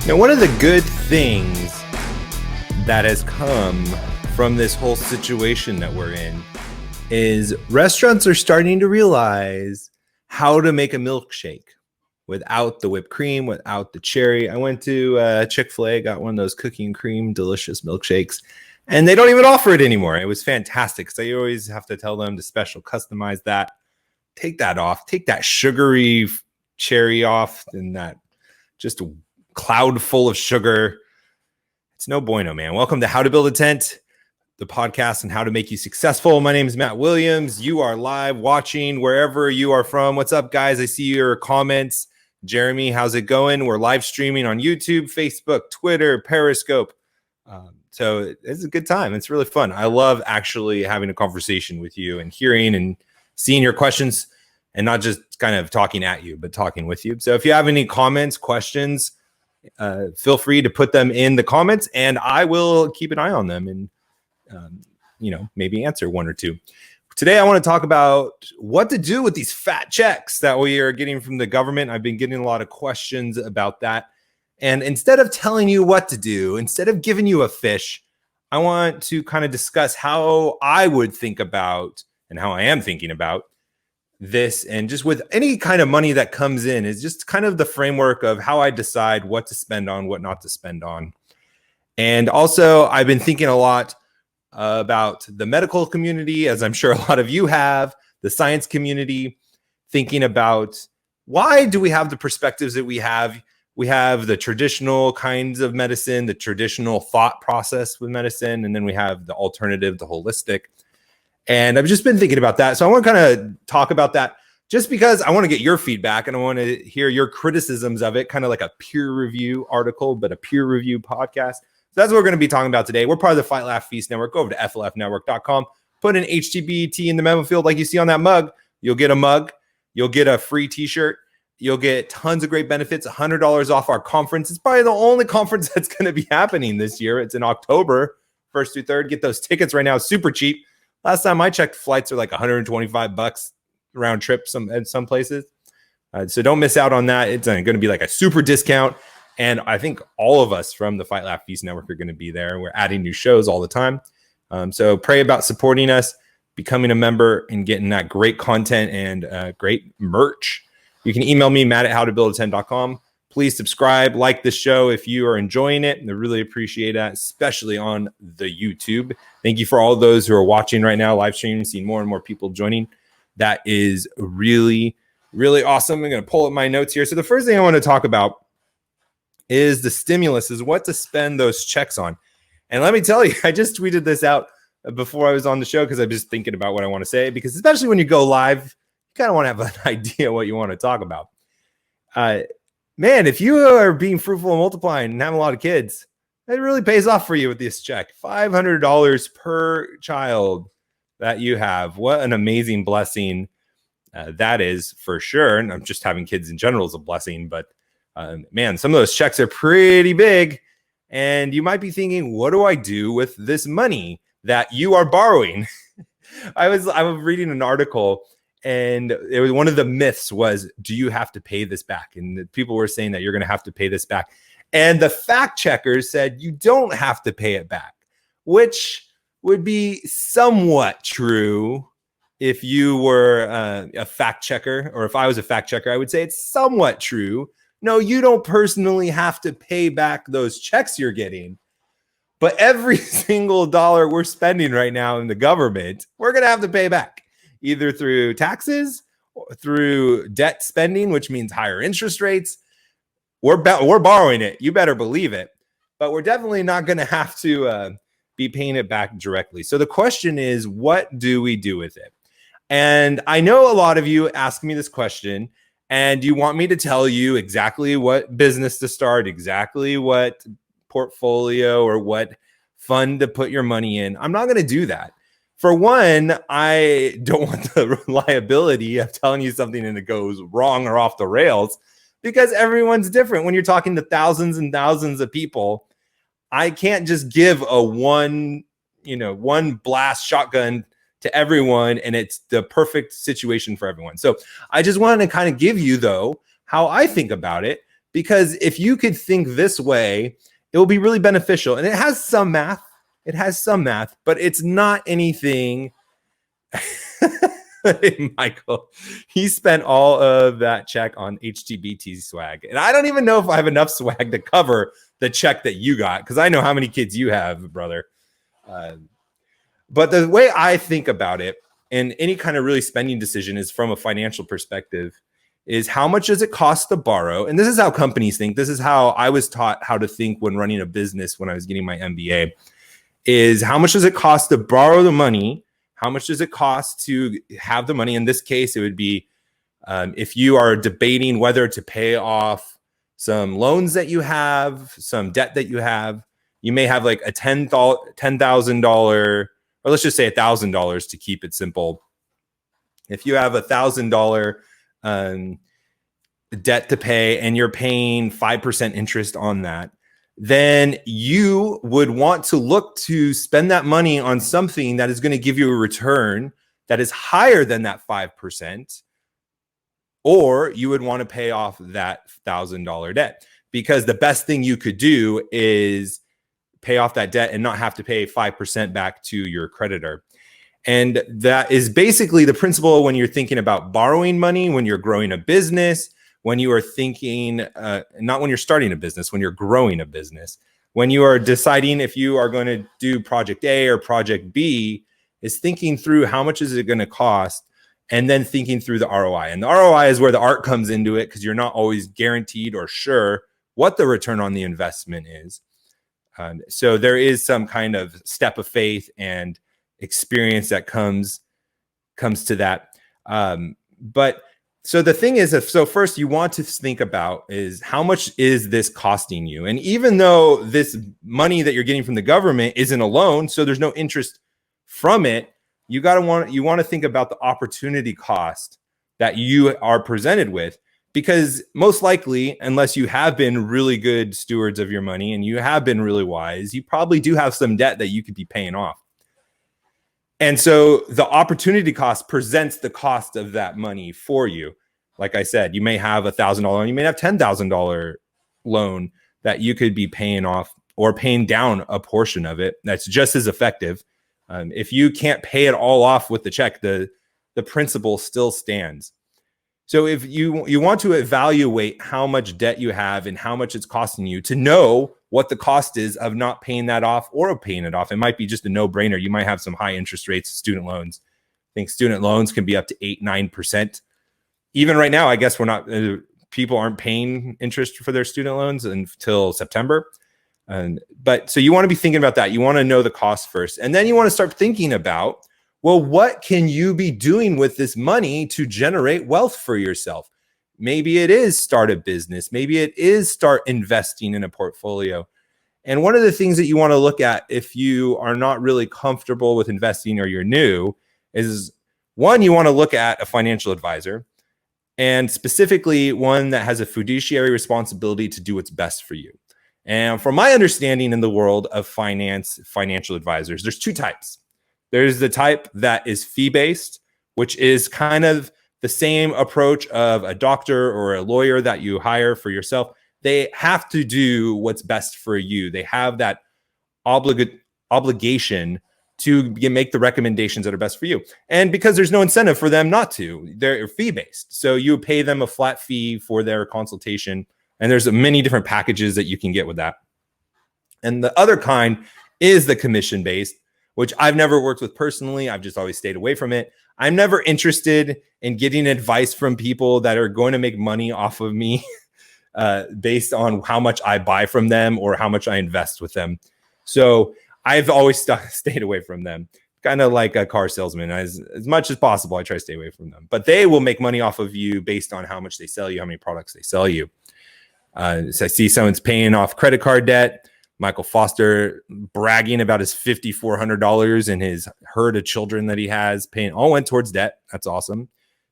Now, one of the good things that has come from this whole situation that we're in is restaurants are starting to realize how to make a milkshake without the whipped cream, without the cherry. I went to Chick-fil-A, got one of those cookie and cream delicious milkshakes, and they don't even offer it anymore. It was fantastic because I always have to tell them to special customize that. Take that off. Take that sugary cherry off and that just cloud full of sugar. It's no bueno, man. Welcome to How to Build a Tent, the podcast on how to make you successful. My name is Matt Williams. You are live watching wherever you are from. What's up, guys? I see your comments. Jeremy, how's it going? We're live streaming on YouTube, Facebook, Twitter, Periscope. So it's a good time. It's really fun. I love actually having a conversation with you and hearing and seeing your questions and not just kind of talking at you, but talking with you. So if you have any comments, questions, feel free to put them in the comments and I will keep an eye on them and, maybe answer one or two. Today, I want to talk about what to do with these fat checks that we are getting from the government. I've been getting a lot of questions about that. And instead of telling you what to do, instead of giving you a fish, I want to kind of discuss how I would think about and how I am thinking about this, and just with any kind of money that comes in is just kind of the framework of how I decide what to spend on, what not to spend on. And also, I've been thinking a lot about the medical community, as I'm sure a lot of you have, the science community, thinking about why do we have the perspectives that we have? We have the traditional kinds of medicine, the traditional thought process with medicine, and then we have the alternative, the holistic. And I've just been thinking about that. So I want to kind of talk about that just because I want to get your feedback and I want to hear your criticisms of it, kind of like a peer review article, but a peer review podcast. So that's what we're going to be talking about today. We're part of the Fight, Laugh, Feast Network. Go over to flfnetwork.com, put an HTBT in the memo field like you see on that mug. You'll get a mug. You'll get a free t-shirt. You'll get tons of great benefits, $100 off our conference. It's probably the only conference that's going to be happening this year. It's in October, 1st through 3rd. Get those tickets right now. Super cheap. Last time I checked, flights are like $125 round trip at some places. So don't miss out on that. It's going to be like a super discount. And I think all of us from the Fight, Laugh, Feast Network are going to be there. We're adding new shows all the time. So pray about supporting us, becoming a member, and getting that great content and great merch. You can email me, matt@howtobuildatent.com. Please subscribe, like this show if you are enjoying it. I really appreciate that, especially on the YouTube. Thank you for all those who are watching right now, live streaming, seeing more and more people joining. That is really, really awesome. I'm going to pull up my notes here. So the first thing I want to talk about is the stimulus, is what to spend those checks on. And let me tell you, I just tweeted this out before I was on the show because I'm just thinking about what I want to say, because especially when you go live, you kind of want to have an idea what you want to talk about. Man, if you are being fruitful and multiplying and having a lot of kids, it really pays off for you with this check. $500 per child that you have. What an amazing blessing that is, for sure. And I'm just having kids in general is a blessing. But man, some of those checks are pretty big. And you might be thinking, what do I do with this money that you are borrowing? I was reading an article, and it was one of the myths was, do you have to pay this back? And the people were saying that you're going to have to pay this back. And the fact checkers said you don't have to pay it back, which would be somewhat true if you were a fact checker, or if I was a fact checker, I would say it's somewhat true. No, you don't personally have to pay back those checks you're getting. But every single dollar we're spending right now in the government, we're going to have to pay back, either through taxes or through debt spending, which means higher interest rates. We're borrowing it. You better believe it. But we're definitely not going to have to be paying it back directly. So the question is, what do we do with it? And I know a lot of you ask me this question, and you want me to tell you exactly what business to start, exactly what portfolio or what fund to put your money in. I'm not going to do that. For one, I don't want the liability of telling you something and it goes wrong or off the rails, because everyone's different. When you're talking to thousands and thousands of people, I can't just give a one blast shotgun to everyone and it's the perfect situation for everyone. So I just wanted to kind of give you, though, how I think about it, because if you could think this way, it will be really beneficial. And it has some math. But it's not anything. Michael, he spent all of that check on HTBT swag. And I don't even know if I have enough swag to cover the check that you got, because I know how many kids you have, brother. But the way I think about it, and any kind of really spending decision is from a financial perspective, is how much does it cost to borrow? And this is how companies think. This is how I was taught how to think when running a business when I was getting my MBA, is how much does it cost to borrow the money? How much does it cost to have the money? In this case, it would be if you are debating whether to pay off some loans that you have, some debt that you have, you may have like a $10,000, or let's just say $1,000 to keep it simple. If you have $1,000 debt to pay and you're paying 5% interest on that, then you would want to look to spend that money on something that is going to give you a return that is higher than that 5%, or you would want to pay off that $1,000 debt, because the best thing you could do is pay off that debt and not have to pay 5% back to your creditor. And that is basically the principle when you're thinking about borrowing money, when you're growing a business, when you are thinking, not when you're starting a business, when you're growing a business, when you are deciding if you are going to do project A or project B, is thinking through how much is it going to cost, and then thinking through the ROI. And the ROI is where the art comes into it, because you're not always guaranteed or sure what the return on the investment is. So there is some kind of step of faith and experience that comes to that. But so the thing is, so first you want to think about is how much is this costing you? And even though this money that you're getting from the government isn't a loan, so there's no interest from it, you want to think about the opportunity cost that you are presented with. Because most likely, unless you have been really good stewards of your money and you have been really wise, you probably do have some debt that you could be paying off. And so the opportunity cost presents the cost of that money for you. Like I said, you may have $1,000, you may have $10,000 loan that you could be paying off or paying down a portion of it. That's just as effective. If you can't pay it all off with the check, the principle still stands. So if you want to evaluate how much debt you have and how much it's costing you to know what the cost is of not paying that off or of paying it off, it might be just a no-brainer. You might have some high interest rates, student loans. I think student loans can be up to 8-9%. Even right now, I guess people aren't paying interest for their student loans until September. But so you want to be thinking about that. You want to know the cost first. And then you want to start thinking about, well, what can you be doing with this money to generate wealth for yourself? Maybe it is start a business. Maybe it is start investing in a portfolio. And one of the things that you want to look at if you are not really comfortable with investing or you're new is, one, you want to look at a financial advisor, and specifically one that has a fiduciary responsibility to do what's best for you. And from my understanding in the world of financial advisors, there's two types. There's the type that is fee-based, which is kind of the same approach of a doctor or a lawyer that you hire for yourself. They have to do what's best for you. They have that obligation to make the recommendations that are best for you. And because there's no incentive for them not to, they're fee-based. So you pay them a flat fee for their consultation. And there's many different packages that you can get with that. And the other kind is the commission-based, which I've never worked with personally. I've just always stayed away from it. I'm never interested in getting advice from people that are going to make money off of me based on how much I buy from them or how much I invest with them. So I've always stayed away from them, kind of like a car salesman. As much as possible, I try to stay away from them. But they will make money off of you based on how much they sell you, how many products they sell you. So I see someone's paying off credit card debt. Michael Foster bragging about his $5,400 and his herd of children that he has, paying all went towards debt. That's awesome.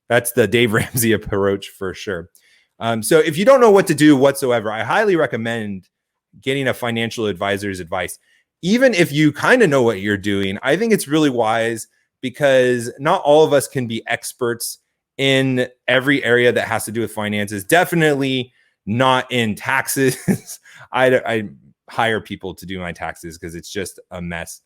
That's the Dave Ramsey approach for sure. So if you don't know what to do whatsoever, I highly recommend getting a financial advisor's advice. Even if you kind of know what you're doing, I think it's really wise, because not all of us can be experts in every area that has to do with finances. Definitely not in taxes. I hire people to do my taxes because it's just a mess.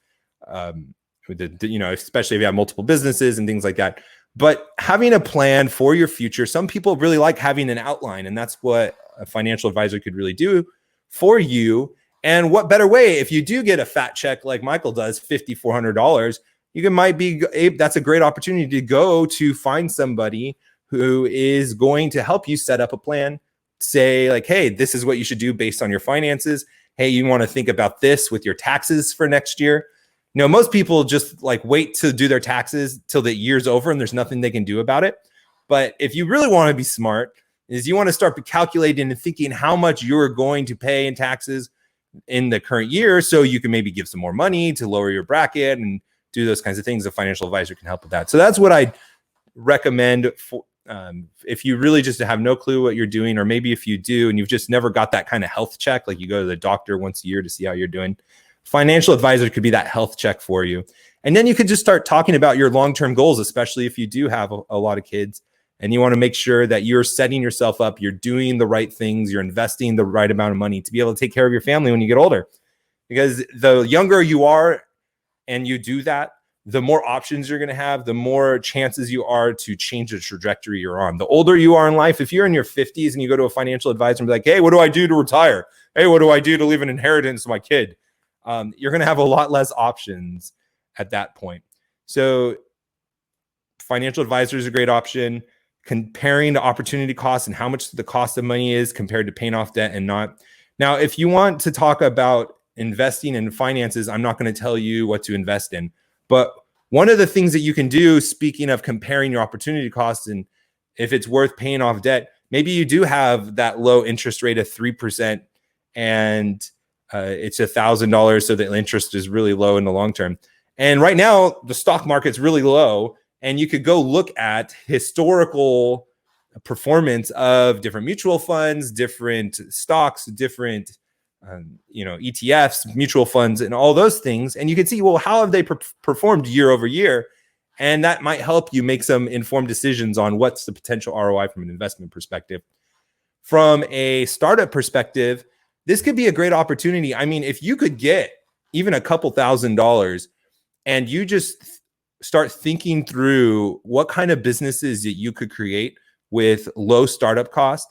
Especially if you have multiple businesses and things like that. But having a plan for your future, some people really like having an outline, and that's what a financial advisor could really do for you. And what better way, if you do get a fat check like Michael does, $5,400, that's a great opportunity to go to find somebody who is going to help you set up a plan. Say like, hey, this is what you should do based on your finances. Hey, you want to think about this with your taxes for next year. Most people just like wait to do their taxes till the year's over and there's nothing they can do about it. But if you really want to be smart, is you want to start calculating and thinking how much you're going to pay in taxes in the current year, so you can maybe give some more money to lower your bracket and do those kinds of things. A financial advisor can help with that. So that's what I recommend for if you really just have no clue what you're doing, or maybe if you do and you've just never got that kind of health check, like you go to the doctor once a year to see how you're doing. Financial advisor could be that health check for you. And then you could just start talking about your long-term goals, especially if you do have a lot of kids and you want to make sure that you're setting yourself up, you're doing the right things, you're investing the right amount of money to be able to take care of your family when you get older. Because the younger you are and you do that, the more options you're going to have, the more chances you are to change the trajectory you're on. The older you are in life, if you're in your 50s and you go to a financial advisor and be like, hey, what do I do to retire? Hey, what do I do to leave an inheritance to my kid? You're going to have a lot less options at that point. So financial advisor is a great option. Comparing the opportunity cost and how much the cost of money is compared to paying off debt and not. Now, if you want to talk about investing in finances, I'm not going to tell you what to invest in. But one of the things that you can do, speaking of comparing your opportunity costs and if it's worth paying off debt, maybe you do have that low interest rate of 3% and it's $1,000, so the interest is really low in the long term. And right now, the stock market's really low, and you could go look at historical performance of different mutual funds, different stocks, different ETFs, mutual funds, and all those things. And you can see, well, how have they performed year over year? And that might help you make some informed decisions on what's the potential ROI from an investment perspective. From a startup perspective, this could be a great opportunity. I mean, if you could get even a couple $1,000s and you just start thinking through what kind of businesses that you could create with low startup cost,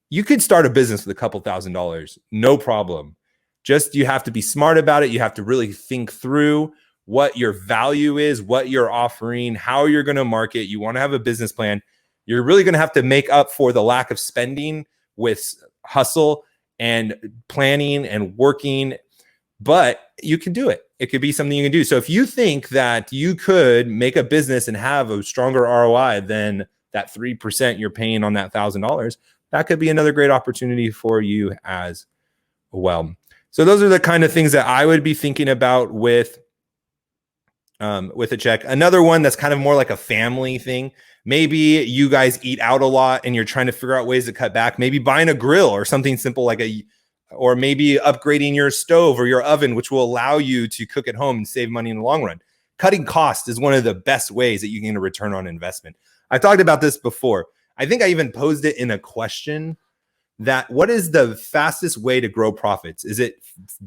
you could start a business with a couple $1,000s, no problem. Just you have to be smart about it. You have to really think through what your value is, what you're offering, how you're going to market. You want to have a business plan. You're really going to have to make up for the lack of spending with hustle and planning and working, but you can do it. It could be something you can do. So if you think that you could make a business and have a stronger ROI than that 3% you're paying on that $1,000, that could be another great opportunity for you as well. So those are the kind of things that I would be thinking about with a check. Another one that's kind of more like a family thing. Maybe you guys eat out a lot and you're trying to figure out ways to cut back. Maybe buying a grill or something simple or maybe upgrading your stove or your oven, which will allow you to cook at home and save money in the long run. Cutting costs is one of the best ways that you can get a return on investment. I talked about this before. I think I even posed it in a question that what is the fastest way to grow profits? Is it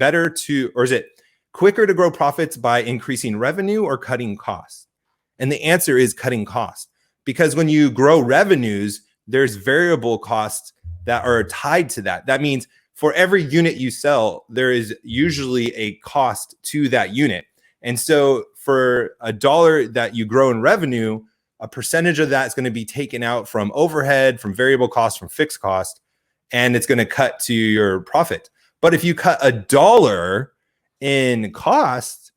is it quicker to grow profits by increasing revenue or cutting costs? And the answer is cutting costs, because when you grow revenues, there's variable costs that are tied to that. That means for every unit you sell, there is usually a cost to that unit. And so for $1 that you grow in revenue, a percentage of that is going to be taken out from overhead, from variable costs, from fixed cost, and it's going to cut to your profit. But if you cut $1 in cost,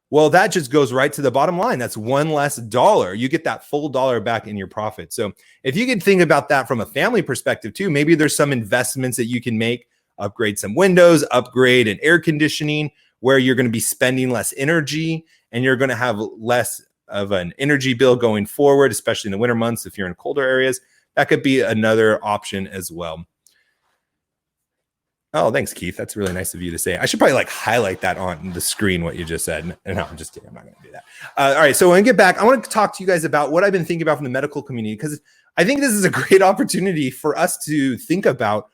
well, that just goes right to the bottom line. That's one less dollar. You get that full dollar back in your profit. So if you can think about that from a family perspective too, maybe there's some investments that you can make, upgrade some windows, upgrade an air conditioning, where you're going to be spending less energy and you're going to have less of an energy bill going forward, especially in the winter months. If you're in colder areas, that could be another option as well. Oh, thanks, Keith. That's really nice of you to say. I should probably highlight that on the screen, what you just said. No, I'm just kidding. I'm not going to do that. All right. So when I get back, I want to talk to you guys about what I've been thinking about from the medical community, because I think this is a great opportunity for us to think about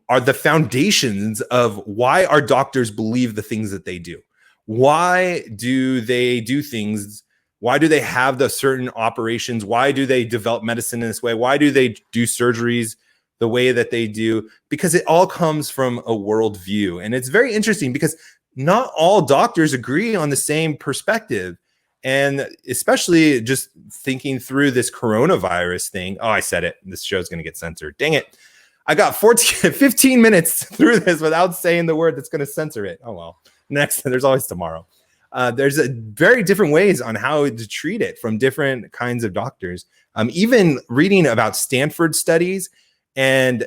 are the foundations of why our doctors believe the things that they do. Why do they do things? Why do they have the certain operations? Why do they develop medicine in this way? Why do they do surgeries the way that they do? Because it all comes from a worldview. And it's very interesting because not all doctors agree on the same perspective. And especially just thinking through this coronavirus thing. Oh, I said it. This show's going to get censored. Dang it. I got 15 minutes through this without saying the word that's going to censor it. Oh, well, next, there's always tomorrow. There's a very different ways on how to treat it from different kinds of doctors. Even reading about Stanford studies and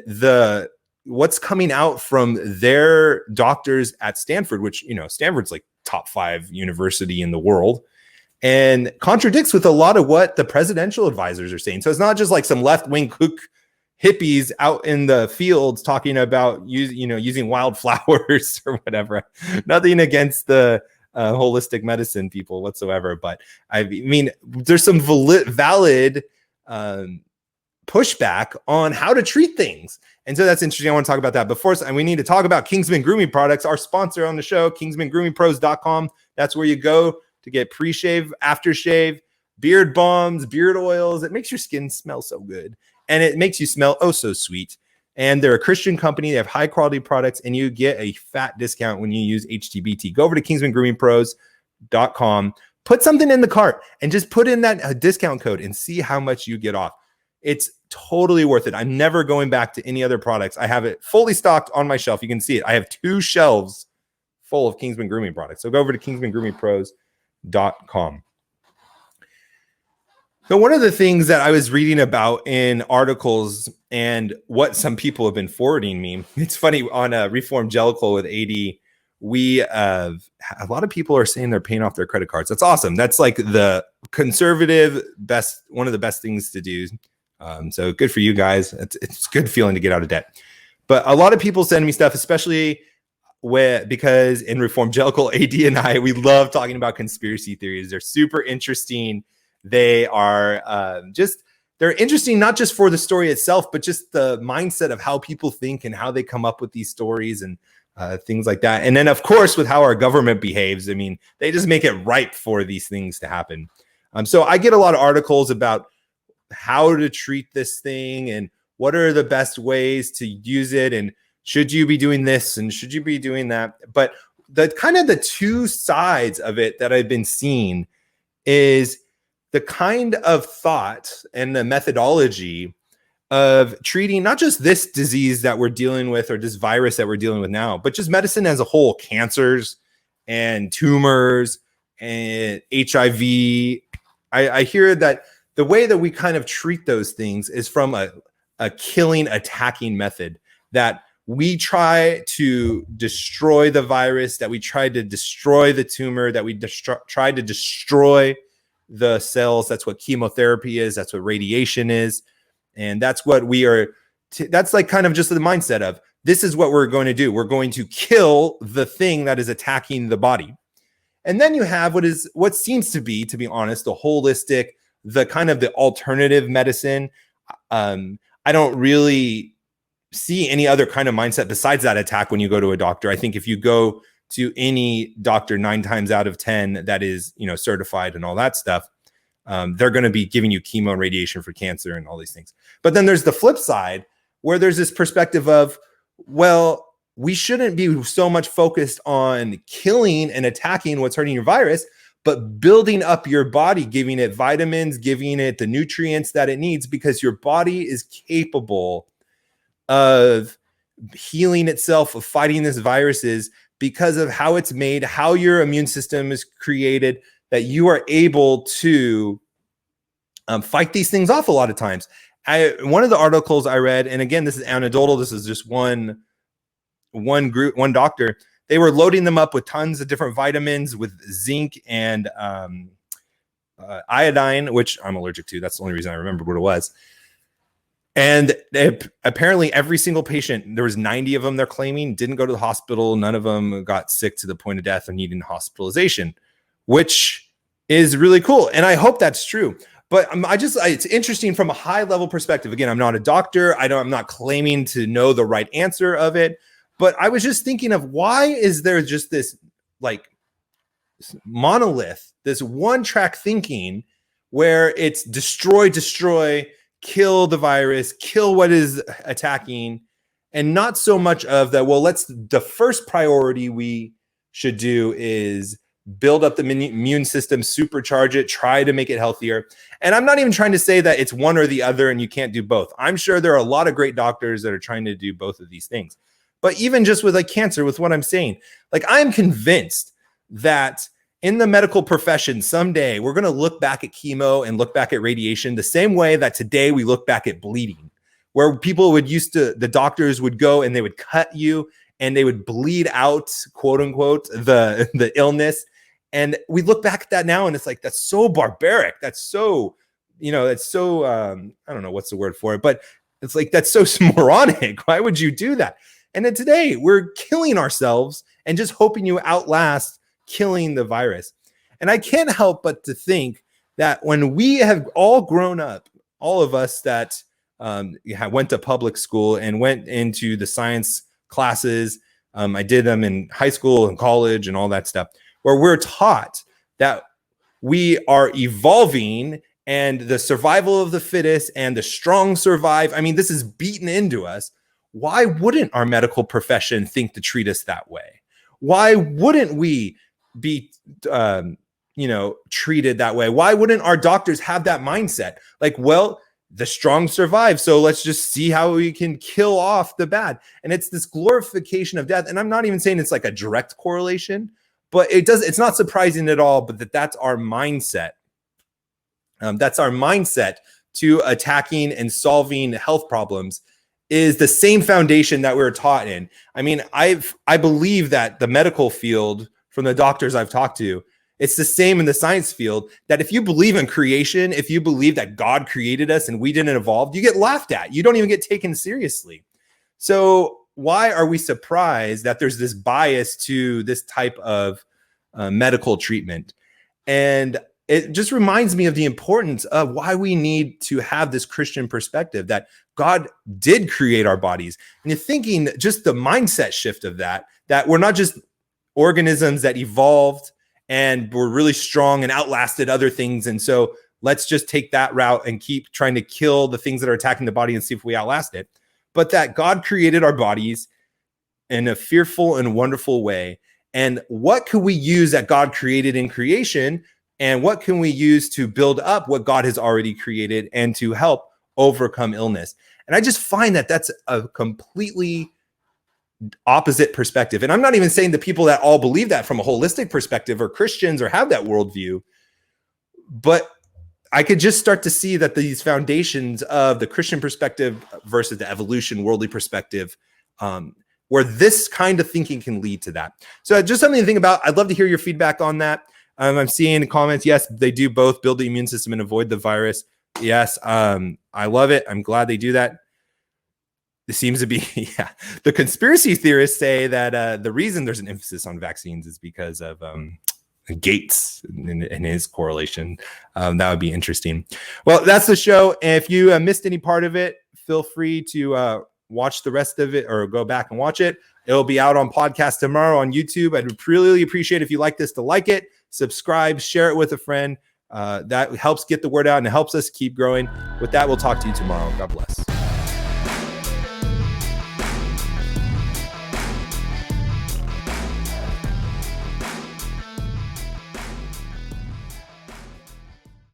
what's coming out from their doctors at Stanford, which, Stanford's like top 5 university in the world, and contradicts with a lot of what the presidential advisors are saying. So it's not just like some left-wing kook hippies out in the fields talking about using wildflowers or whatever. Nothing against the holistic medicine people whatsoever, but I mean, there's some valid pushback on how to treat things. And so that's interesting. I want to talk about that. But first, we need to talk about Kingsman Grooming Products, our sponsor on the show, KingsmanGroomingPros.com. That's where you go to get pre-shave, aftershave, beard balms, beard oils. It makes your skin smell so good. And it makes you smell oh so sweet. And they're a Christian company. They have high quality products, and you get a fat discount when you use HTBT. Go over to KingsmanGroomingPros.com, put something in the cart, and just put in that discount code and see how much you get off. It's totally worth it. I'm never going back to any other products. I have it fully stocked on my shelf. You can see it. I have 2 shelves full of Kingsman Grooming products. So go over to KingsmanGroomingPros.com. So one of the things that I was reading about in articles and what some people have been forwarding me, it's funny, on a Reformed Jellicle with AD, a lot of people are saying they're paying off their credit cards. That's awesome. That's like the conservative one of the best things to do. So good for you guys. It's a good feeling to get out of debt. But a lot of people send me stuff, especially because in Reformed Jellicle, AD and I, we love talking about conspiracy theories. They're super interesting. They are they're interesting, not just for the story itself, but just the mindset of how people think and how they come up with these stories and things like that. And then, of course, with how our government behaves, I mean, they just make it ripe for these things to happen. So I get a lot of articles about how to treat this thing and what are the best ways to use it, and should you be doing this and should you be doing that. But the kind of the 2 sides of it that I've been seeing is the kind of thought and the methodology of treating not just this disease that we're dealing with or this virus that we're dealing with now, but just medicine as a whole, cancers and tumors and HIV. I hear that the way that we kind of treat those things is from a killing, attacking method, that we try to destroy the virus, that we try to destroy the tumor, that we try to destroy the cells. That's what chemotherapy is. That's what radiation is. And that's what we are. That's like kind of just the mindset of, this is what we're going to do. We're going to kill the thing that is attacking the body. And then you have what seems to be honest, the holistic, the kind of the alternative medicine. I don't really see any other kind of mindset besides that attack when you go to a doctor. I think if you go to any doctor 9 times out of 10 that is, certified and all that stuff, they're going to be giving you chemo and radiation for cancer and all these things. But then there's the flip side where there's this perspective of, well, we shouldn't be so much focused on killing and attacking what's hurting your virus, but building up your body, giving it vitamins, giving it the nutrients that it needs, because your body is capable of healing itself, of fighting these viruses, because of how it's made, how your immune system is created, that you are able to fight these things off a lot of times. One of the articles I read, and again, this is anecdotal, this is just one doctor, they were loading them up with tons of different vitamins with zinc and iodine, which I'm allergic to. That's the only reason I remember what it was. And apparently every single patient, there was 90 of them, they're claiming, didn't go to the hospital. None of them got sick to the point of death or needing hospitalization, which is really cool. And I hope that's true. But it's interesting from a high level perspective. Again, I'm not a doctor. I'm not claiming to know the right answer of it. But I was just thinking of, why is there just this like monolith, this one track thinking where it's destroy, kill the virus, kill what is attacking, and not so much of that, well, the first priority we should do is build up the immune system, supercharge it, try to make it healthier. And I'm not even trying to say that it's one or the other and you can't do both. I'm sure there are a lot of great doctors that are trying to do both of these things. But even just with like cancer, with what I'm saying, like I'm convinced that in the medical profession, someday we're going to look back at chemo and look back at radiation the same way that today we look back at bleeding, where people the doctors would go and they would cut you and they would bleed out, quote unquote, the illness. And we look back at that now and it's like, that's so barbaric. That's so, I don't know what's the word for it, but it's like, that's so moronic. Why would you do that? And then today we're killing ourselves and just hoping you outlast killing the virus. And I can't help but to think that when we have all grown up, all of us that went to public school and went into the science classes, I did them in high school and college and all that stuff, where we're taught that we are evolving and the survival of the fittest and the strong survive. I mean, this is beaten into us. Why wouldn't our medical profession think to treat us that way? Why wouldn't we be, treated that way? Why wouldn't our doctors have that mindset? Like, well, the strong survive, so let's just see how we can kill off the bad. And it's this glorification of death. And I'm not even saying it's like a direct correlation, but it's not surprising at all, but that's our mindset. That's our mindset to attacking and solving health problems, is the same foundation that we're taught in. I mean, I believe that the medical field, from the doctors I've talked to, it's the same in the science field, that if you believe in creation, if you believe that God created us and we didn't evolve, you get laughed at. You don't even get taken seriously. So why are we surprised that there's this bias to this type of medical treatment? And it just reminds me of the importance of why we need to have this Christian perspective, that God did create our bodies. And you're thinking just the mindset shift of that we're not just organisms that evolved and were really strong and outlasted other things. And so let's just take that route and keep trying to kill the things that are attacking the body and see if we outlast it. But that God created our bodies in a fearful and wonderful way. And what could we use that God created in creation? And what can we use to build up what God has already created and to help overcome illness? And I just find that that's a completely opposite perspective. And I'm not even saying the people that all believe that from a holistic perspective or Christians or have that worldview, but I could just start to see that these foundations of the Christian perspective versus the evolution worldly perspective, where this kind of thinking can lead to that. So just something to think about. I'd love to hear your feedback on that. I'm seeing the comments. Yes, they do both build the immune system and avoid the virus. Yes, I love it. I'm glad they do that. This seems to be, the conspiracy theorists say that the reason there's an emphasis on vaccines is because of Gates and his correlation. That would be interesting. Well, that's the show. And if you missed any part of it, feel free to watch the rest of it or go back and watch it. It'll be out on podcast tomorrow on YouTube. I'd really appreciate if you like this to like it, subscribe, share it with a friend. That helps get the word out and it helps us keep growing. With that, we'll talk to you tomorrow. God bless.